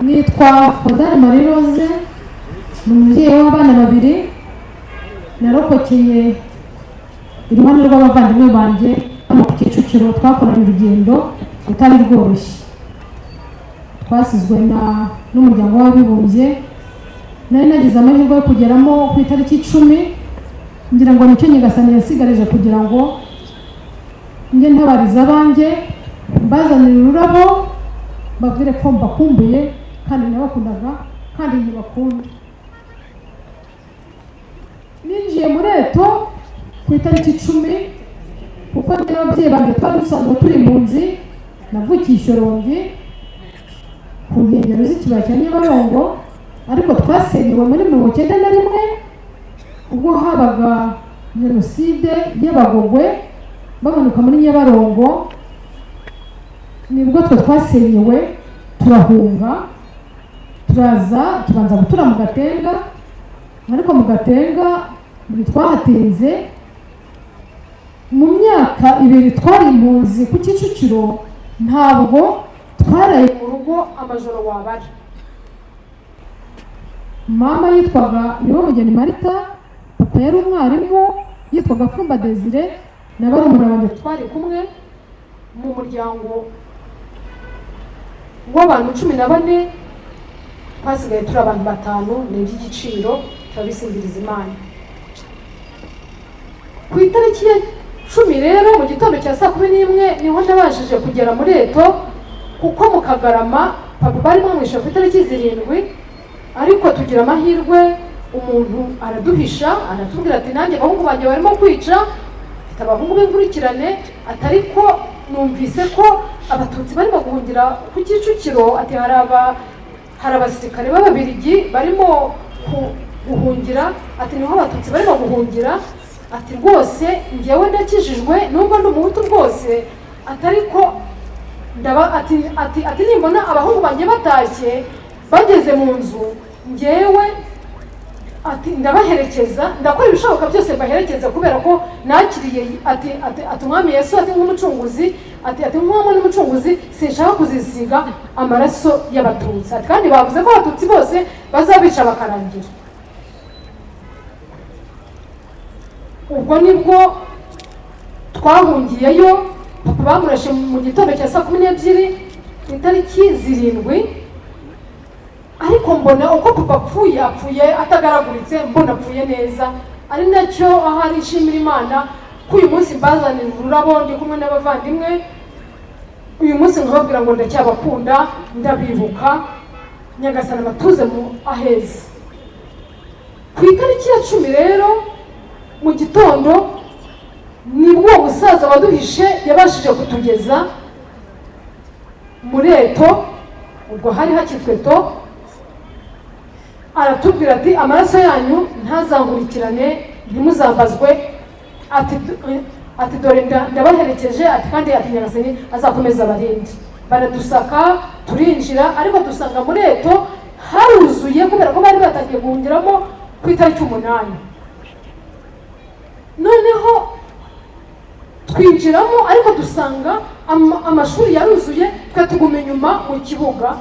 nitwa Hodari Mariroze, ni umubyeyi w'abana babiri, narokokeye iruhande rw'abavandimwe banjye hano ku Kicukiro. Twakoranye urugendo rutari rworoshye, twasizwe n'umuryango w'abibumbye. Nari nagize amahirwe yo kugeramo ku itariki 10, ngira ngo nicyo Nyagasani yasigareje kugira ngo njye ntabariza abanjye, mbazanire ururabo, babwire ko mbakumbuye kandi nabakundaga kandi ntibakunda. Ninjiye muri Eto ku itariki 10 kuko n'ababyeyi banjye twari dusanzwe turi mu nzi. Navukiye Ishyorongi ku nkengero z'ikibaya cya Nyabarongo, ariko twasenyewe muri 1991 ubwo habaga Genocide y'Abagogwe bamanuka muri Nyabarongo. Nibwo twasenyewe turahunga, turaza tubanza gutura mu Gatenga, ariko mu Gatenga buri twahatinze. Mu myaka 2 twari impunzi ku Kicukiro, ntabwo twaraye mu rugo amajoro wabara. Mama yitwaga Niwomugeni Marita, papa yari umwarimu yitwaga Fumba Desire, na barumuna banjye twari kumwe mu muryango w'abantu 14. Twasigaye turi abantu 5 n'iby'igiciro turabisingiriza Imana. Ku itariki ya 10 rero mu gitondo cya saa 11 niho nabashije kugera muri Eto, kuko mu Kagarama papa bari bamwishe ku itariki 7, ariko tugira amahirwe umuntu araduhisha, aratubwira ati nanjye abahungu banjye barimo kwica, mfite abahungu b'inkurikirane, atari ko numvise ko Abatutsi barimo guhungira ku Kicukiro, ati hari abasirikare b'Ababiligi barimo guhungira, ati niho Abatutsi barimo guhungira, ati rwose njyewe ndakijijwe nubwo ndi umuhutu rwose, atari ko ati nimbona abahungu banjye batashye bageze mu nzu, njyewe ati ndabaherekeza, ndakora ibishoboka byose baherekeza, kubera ko nakiriye ati umwami Yesu ati nk'umucunguzi, ati nk'umwami n'umucunguzi, sinshaka kuzisiga amaraso y'Abatutsi, ati kandi bavuze ko Abatutsi bose bazabica bakarangira. Ubwo nibwo twahungiyeyo. Papa bamurashe mu gitondo cya saa 12 itariki 7, ariko mbona uko papa apfuye atagaraguritse, mbona apfuye neza. Ari nacyo ahari nshimira Imana ko uyu munsi mbazanira ururabo ndi kumwe n'abavandimwe. Uyu munsi nkababwira ngo ndacyabakunda, ndabibuka, Nyagasani batuze mu aheza. Ku itariki ya 10 rero mu gitondo nibwo uwo musaza waduhishe yabashije kutugeza muri Eto, ubwo hari hakitwe Eto. Aratubwira ati amaraso yanyu ntazankurikirane, ntimuzambazwe, ati dore ndabaherekeje, ati kandi ati Nyagasani azakomeza abarindi. Baradusaka turinjira, ariko dusanga muri Eto haruzuye kubera ko bari batangiye guhungiramo ku itariki 8. Noneho twinjiramo, ariko dusanga amashuri yaruzuye. Twe tuguma inyuma mu kibuga,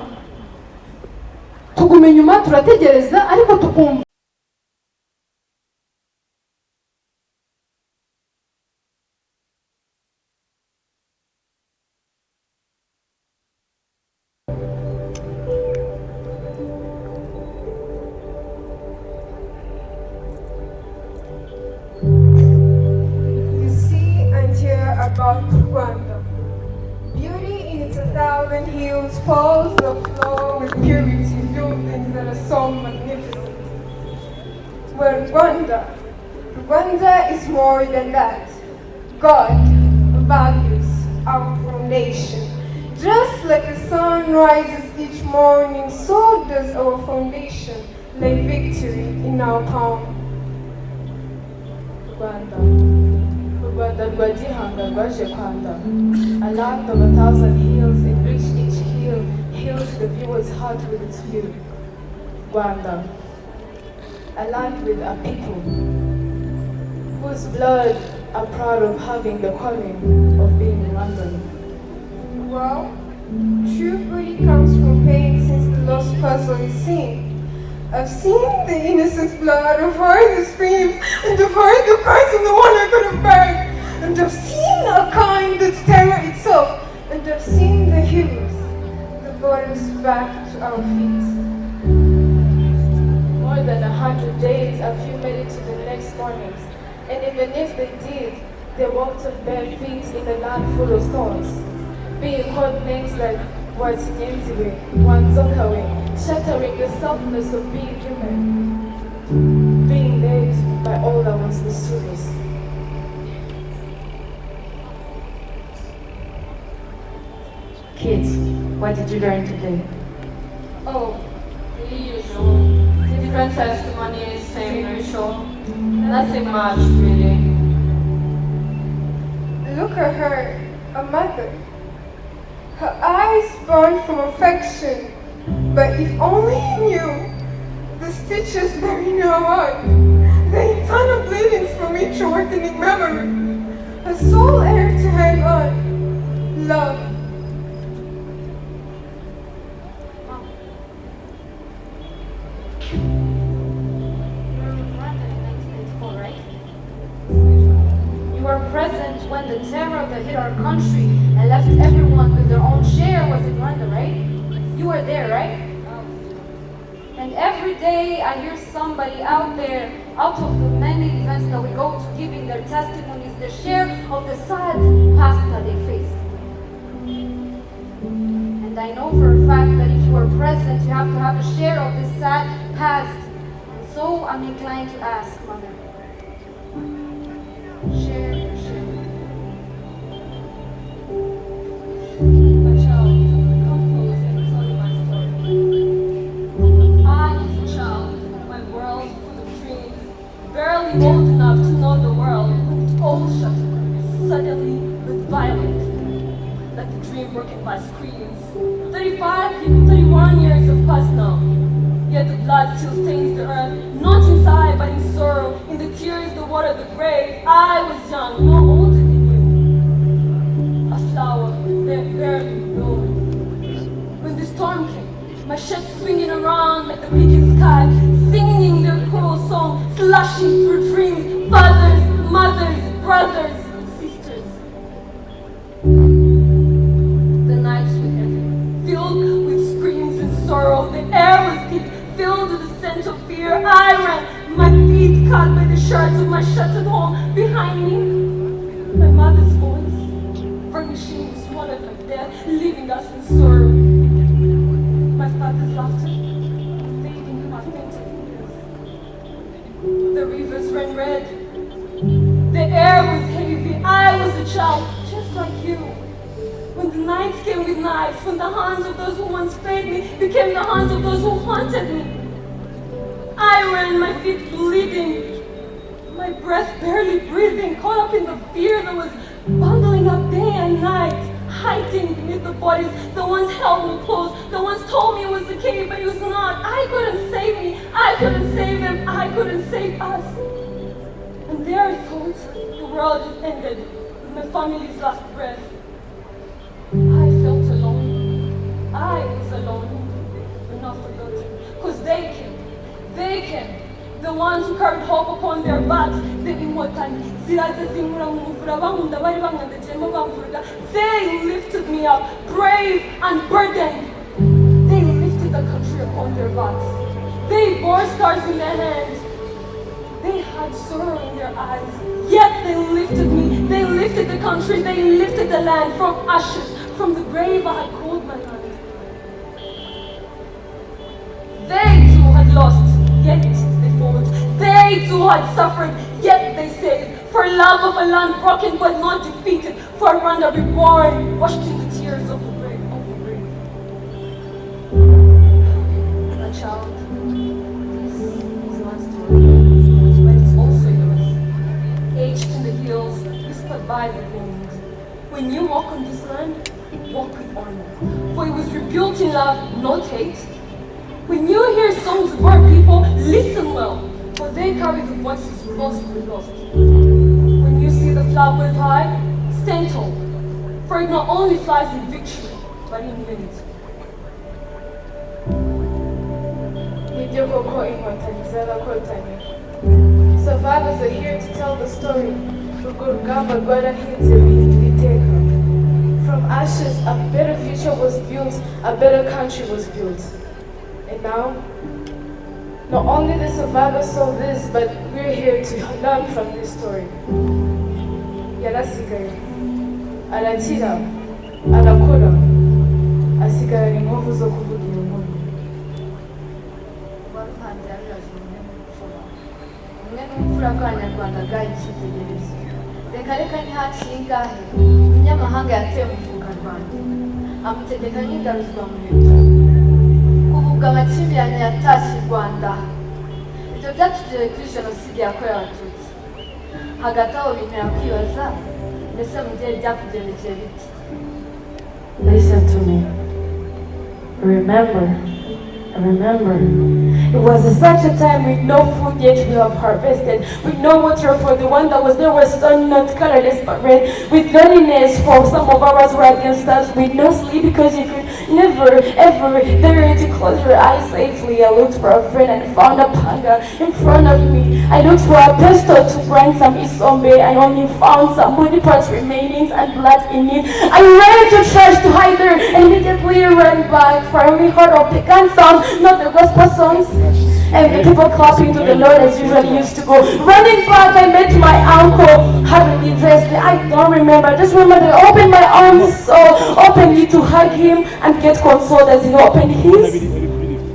tuguma inyuma turategereza, ariko tukumva about Rwanda. Beauty in its 1,000 hills falls the floor with purity, buildings that are so magnificent. Well, Rwanda is more than that. God values our foundation. Just like the sun rises each morning, so does our foundation, like victory in our palm. Rwanda rwa Gihanga rwaje Kwanda, a land of 1,000 hills in which each hill heals the viewer's heart with its view. Rwanda, a land with a people whose blood are proud of having the calling of being Rwandan. Well, true beauty comes from pain, since the lost actually seen. I've seen the innocent blood, I've heard the screams, and I've heard the cries of the one I could have buried. And I've seen a kind that's terror itself, and I've seen the heroes that brought us back to our feet. More than 100 days, a few made it to the next mornings. And even if they did, they walked on bare feet in a land full of thorns, being called names like Watinyenziwe, Wanzokawe, shattering the softness of being human, being led by all that was mischievous. Kids, what did you learn today? Oh, the usual. The different testimonies, same ritual. Nothing much, really. Look at her, a mother. Her eyes burn from affection, but if only you knew the stitches that in her heart, the internal bleedings from each awakening memory, her sole air to hang on, love. You were present when the terror that hit our country and left everyone with their own share was in Rwanda, right? You were there, right? And every day I hear somebody out there, out of the many events that we go to, giving their testimonies, their share of the sad past that they faced. And I know for a fact that if you are present, you have to have a share of this sad past. And so I'm inclined to ask, Mother, share your share. My child, come close and tell me my story. I was a child, my world full of dreams, barely old enough to know the world, when it all shattered, suddenly but violently, like a dream broken by screams. 31 years have passed now, yet the blood still stains the earth, not in sigh but in sorrow, in the tears that water the grave. I was young, no older than you, a flower barely blown. When the storm came, my ships swinging around like the beacon sky, singing their cruel song, slashing through dreams, fathers, mothers, brothers, sisters. The nights were heavy, filled with screams and sorrow. The air was thick, filled with the scent of fear. I ran, my feet caught by the shards of my shattered home. Behind me, my mother's voice, furnishing this moment of death, leaving us in sorrow. My father's laughter, fading in my fainted ears. The rivers ran red, the air was heavy. I was a child, just like you. When the nights came with knives, when the hands of those who once fed me became the hands of those who haunted me. I ran, my feet bleeding, my breath barely breathing, caught up in the fear that was bundling up day and night, hiding beneath the bodies. The ones held me close, the ones told me it was the cave, but it was not. I couldn't save me, I couldn't save them, I couldn't save us. And there I thought the world had ended with my family's last breath. I felt alone. I was alone, but not forgotten. Because they came. The ones who carried hope upon their backs. They lifted me up, brave and burdened. They lifted the country upon their backs. They bore stars in their hands. They had sorrow in their eyes. Yet they lifted me. They lifted the country. They lifted the land from ashes. From the grave I had called my land. They too had lost, yet they fought. They too had suffered, yet they saved. For love of a land broken but not defeated. For Rwanda reborn, washed in the tears of the brave. A child, this is my story, but it's also yours. Aged in the hills, whispered by the wind. When you walk on this land, walk with honor, for it was rebuilt in love, not hate. When you hear songs of our people, listen well, for they carry the voices lost we lost. When you see the flag wave high, stand tall, for it not only flies in victory, but in unity. koko inkotanyi zarakotanye. Survivors are here to tell the story. Urwo rugamba rwarahinze ruhindura iteka. From ashes, a better future was built, a better country was built. And now, not only the survivors saw this, but we're here to learn from this story. Yarasigaye, arakira, arakora, asigarana inkovu zo kuvuga iyo nkuru. Ubuhamya yaje umwe n'umfura bw'Abanyarwanda bwari icyitegererezo. Reka ntihaciye ingahe umunyamahanga yateye umufuka Rwanda amutegeka nk'ingaruzwa muheto. Kuva ubwo amakimbirane yatashye u Rwanda, ibyo byatugejeje kuri Jenoside yakorewe Abatutsi. Hagati aho bintera kwibaza, mbese mu gihe byakugendekeye bite? Listen to me. Remember. It was such a time with no food yet we have harvested, with no water for the one that was there was sun not colorless but red, with loneliness for some of us were against us, with no sleep because you could never ever dare to close your eyes safely. I looked for a friend and found a panga in front of me. I looked for a pistol to grind some isombe. I only found some body parts remaining and blood in it. I ran to church to hide there and immediately ran back, for I only heard of the gun sounds, not the gospel songs, and the people clapping to the Lord as usually used to go. Running back, I met my uncle, heavily dressed. I don't remember. I just remember that I opened my arms so openly to hug him and get consoled as he opened his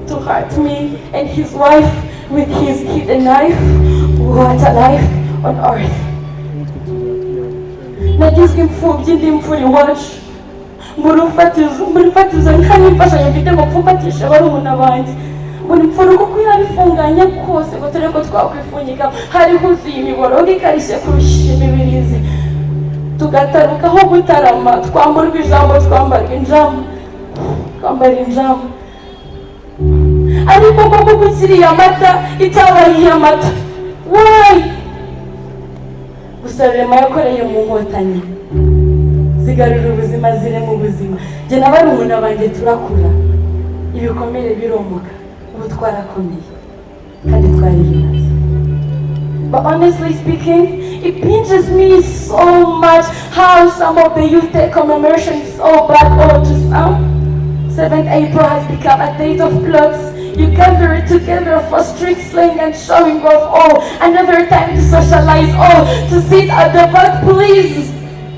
to hurt me and his wife with his hidden knife. What a life on earth. Nagizwe imfubyi ndi imfura iwacu. Murufatizo nta n'imfashanyo mfite ngo mpfumbatishe barumuna banjye. Muri mfura kuko yarifunganya kose ngo tureko twakwifungika hari huzuye imiborogo ikarishye kurusha imibirizi. Tugatarukaho gutarama, twamburwa ijambo, twambara injamo. Ariko koko gukiriye amata itabaye amata. Why? Gusa rema yakoreye mu nkotanyi. Zigarura ubuzima zire mu buzima. Jye n'abarumuna banjye turakura. Ibikomere biromoka. Ubu twarakomeye. Kandi twarihinze. But honestly speaking, it pinches me so much how some of the youth take commemoration so bad or to some. 7th April has become a date of plots. You gather together for street slang and showing off. Oh, another time to socialize. Oh, to sit at the back, please.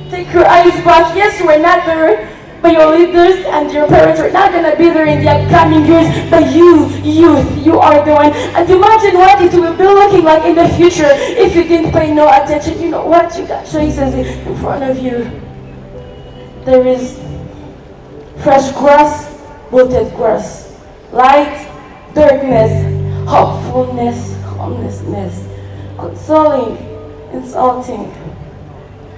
Take your eyes back. Yes, we're not there, but your leaders and your parents are not going to be there in the upcoming years. But you, youth, you are the one. And imagine what it will be looking like in the future if you didn't pay no attention. You know what? You got choices in front of you. There is fresh grass, wilted grass, light, darkness, hopefulness, homelessness, consoling, insulting,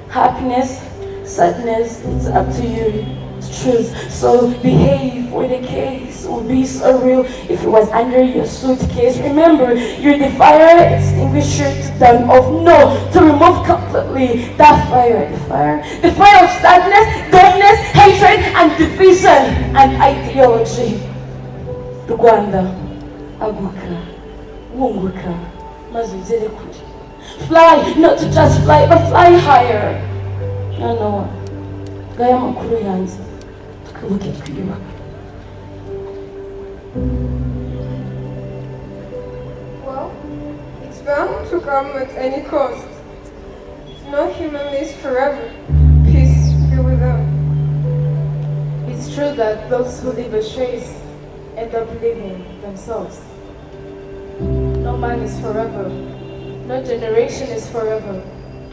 happiness, sadness. It's up to you to choose. So behave, or the case would be so real if it was under your suitcase. Remember, you're the fire extinguisher to turn off, no, to remove completely that fire. The fire of sadness, darkness, hatred, and division, and ideology. Rwanda, aguka, wunguka, mazugere kure. Fly, not to just fly, but fly higher. No. Gaya makuru yanze. Tukabuke twiyubaka. Well, it's bound to come at any cost. No human lives forever. Peace be with them. It's true that those who live astray end up living themselves. No man is forever. No generation is forever.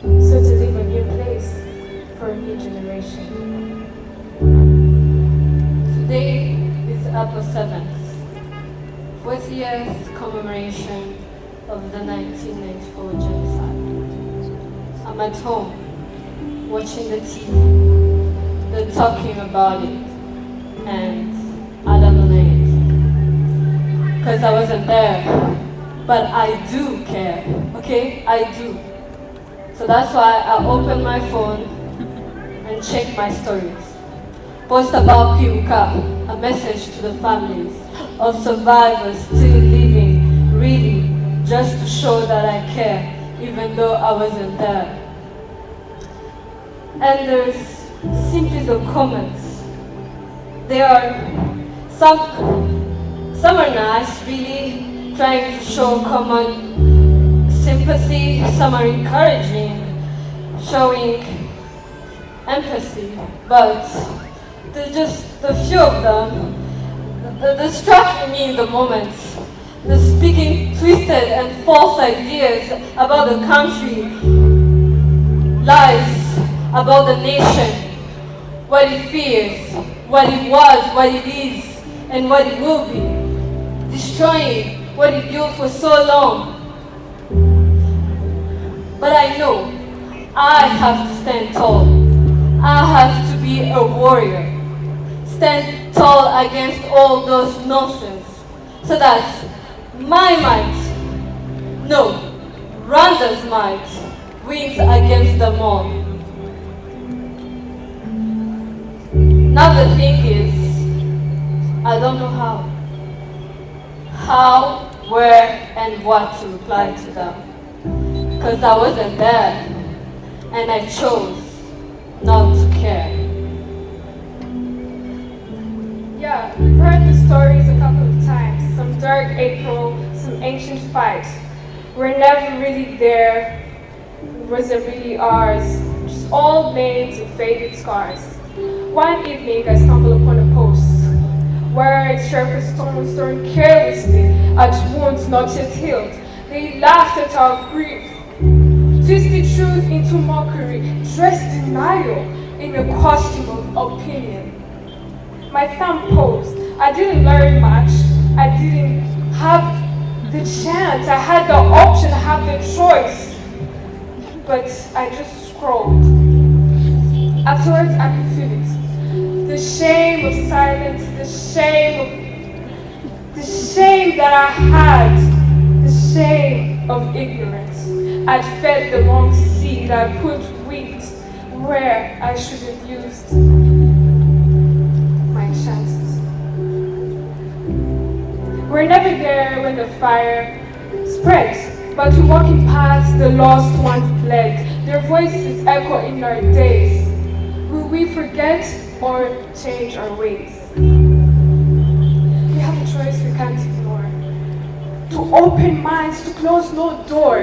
So to leave a new place for a new generation. Today is April 7th, 4th year's commemoration of the 1994 genocide. I'm at home, watching the TV. They're talking about it, and I don't believe it. Because I wasn't there. But I do care, okay? I do. So that's why I open my phone and check my stories. Post about Kiuka, a message to the families of survivors still living just to show that I care, even though I wasn't there. And there's simply the comments. They are some are nice, really, trying to show common sympathy. Some are encouraging, showing empathy. But there's just a few of them that struck me in the moment. The speaking twisted and false ideas about the country, lies about the nation, what it fears, what it was, what it is, and what it will be, destroying what it built for so long. But I know I have to stand tall. I have to be a warrior. Stand tall against all those nonsense, so that my might, no, Rwanda's might, wins against them all. Now the thing is, I don't know how. How, where, and what to reply to them. Because I wasn't there, and I chose not to care. Yeah, we've heard the stories a couple of times. Some dark April, some ancient fight. We're never really there. Was it really ours? Just all names and faded scars. One evening I stumbled upon a post where its sharpest stones thrown carelessly at wounds not yet healed. They laughed at our grief, twisted truth into mockery, dressed denial in a costume of opinion. My thumb posed. I didn't learn much. I didn't have the chance. I had the option, I had the choice. But I just scrolled. Afterwards, I could feel it. The shame of silence, the shame that I had, the shame of ignorance. I'd fed the wrong seed. I put wheat where I should have used my chances. We're never there when the fire spreads, but we're walking past the lost ones bled. Their voices echo in our days. Will we forget or change our ways? We have a choice we can't ignore. To open minds, to close no door.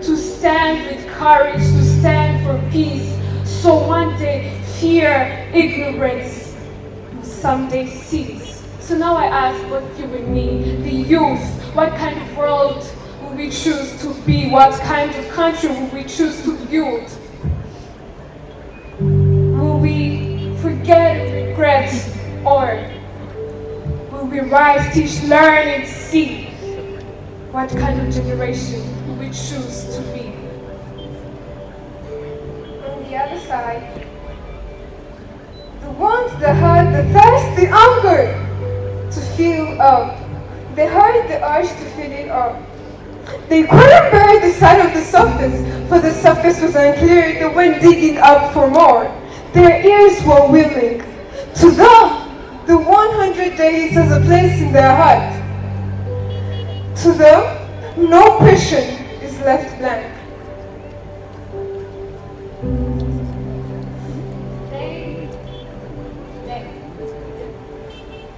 To stand with courage, to stand for peace. So one day, fear, ignorance will someday cease. So now I ask both you and me, the youth, what kind of world will we choose to be? What kind of country will we choose to build? Will we forget and regret, or will we rise, teach, learn, and see? What kind of generation will we choose to be? On the other side, the ones that had the thirst, the hunger to fill up. They heard the urge to fill it up. They couldn't bear the sight of the surface, for the surface was unclear. They went digging up for more. Their ears were willing. To them, the 100 days has a place in their heart. To them, no question is left blank.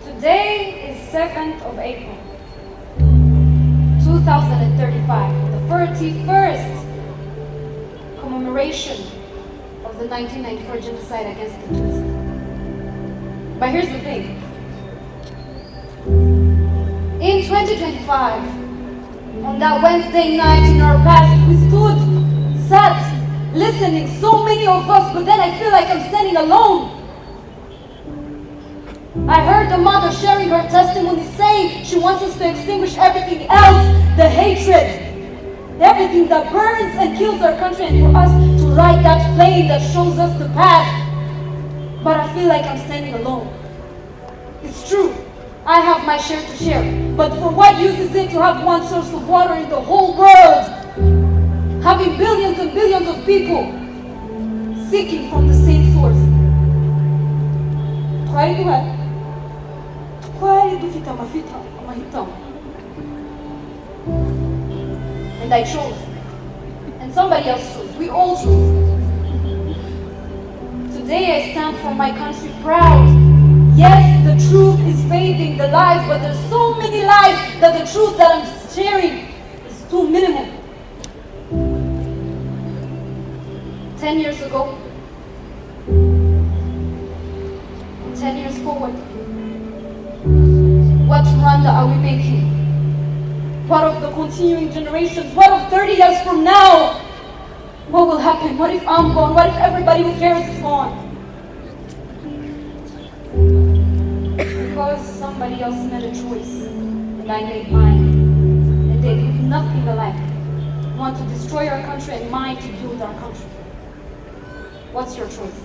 Today is 7th of April, 2035, the 31st commemoration of the 1994 genocide against the Tutsi. But here's the thing. In 2025, on that Wednesday night in our past, we sat, listening, so many of us, but then I feel like I'm standing alone. I heard the mother sharing her testimony saying she wants us to extinguish everything else, the hatred, everything that burns and kills our country, and for us to light that flame that shows us the path. But I feel like I'm standing alone. It's true, I have my share to share, but for what use is it to have one source of water in the whole world, having billions and billions of people seeking from the same source? Twari dufite amahitamo. And I chose. And somebody else chose. We all chose. Today I stand for my country proud. Yes, the truth is fading, the lies, but there's so many lies that the truth that I'm sharing is too minimal. 10 years ago, 10 years forward, what Rwanda are we making? What of the continuing generations? What of 30 years from now? What will happen? What if I'm gone? What if everybody who cares is gone? Because somebody else made a choice, and I made mine. And they live nothing alike. Want to destroy our country and mine to build our country. What's your choice?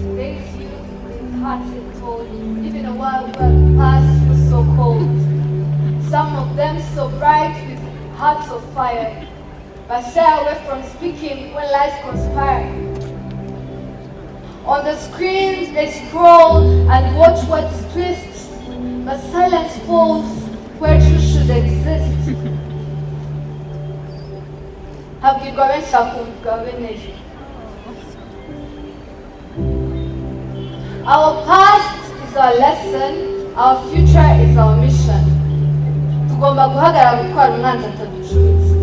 Today's youth with hearts and cold, live in a world where the past was so cold. Some of them so bright with hearts of fire, but stay away from speaking when lies conspire. On the screens they scroll and watch what's twists, but silence falls where truth should exist. Habwirwa benshi hakumvwa benejo. Our past is our lesson, our future is our mission. Tugomba guhagarara gutwara umwanzi ataducuritse.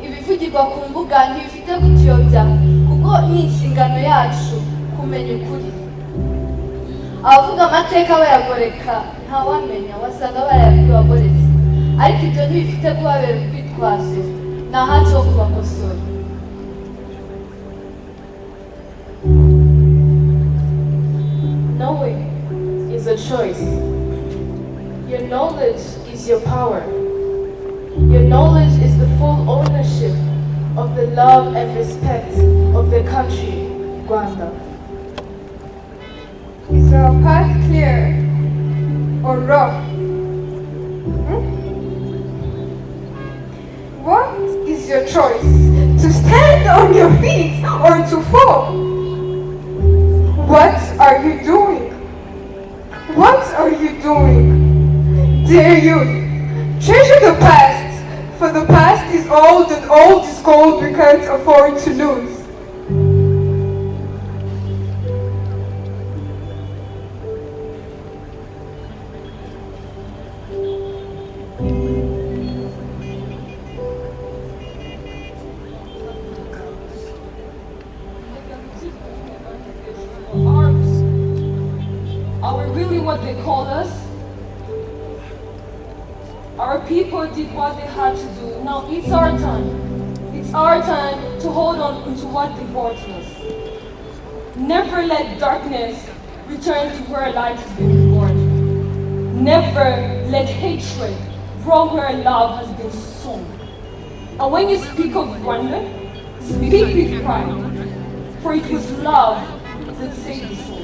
Ibivugirwa ku mbuga ntibifite kutuyobya, kuko ni inshingano yacu kumenya ukuri. Abavuga amateka bayagoreka ntawamenya, wasanga barayabwiwe agoretse. Ariko ibyo ntibifite kubabera urwitwazo, ni ahacu ho kubakosora. Knowing is a choice. Your knowledge is your power. Your knowledge is the full ownership of the love and respect of the country, Rwanda. Is our path clear or rough? What is your choice? To stand on your feet or to fall? What are you doing? What are you doing? Dear youth, treasure the past, for the past is old and old is gold we can't afford to lose. Are we really what they called us? Our people did what they had to do. Now it's our time. It's our time to hold on to what they brought to us. Never let darkness return to where light has been reborn. Never let hatred grow where love has been sown. And when you speak of Rwanda, speak with pride, for it was love that saved the soul.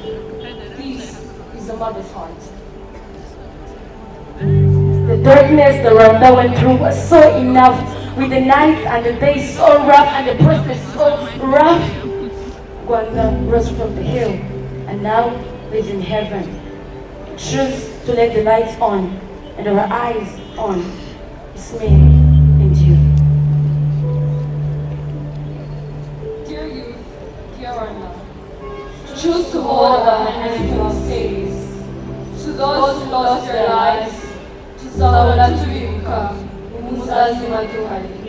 This is a mother's heart. The darkness the Rwanda went through was so enough, with the nights and the days so rough and the process so rough. Rwanda rose from the hill and now lives in heaven. Choose to let the lights on and our eyes on. It's me and you. Dear youth, dear Rwanda, choose to hold our hands to our cities. To those who lost their lives, tuzahora tubibuka umuzazi waduhariye.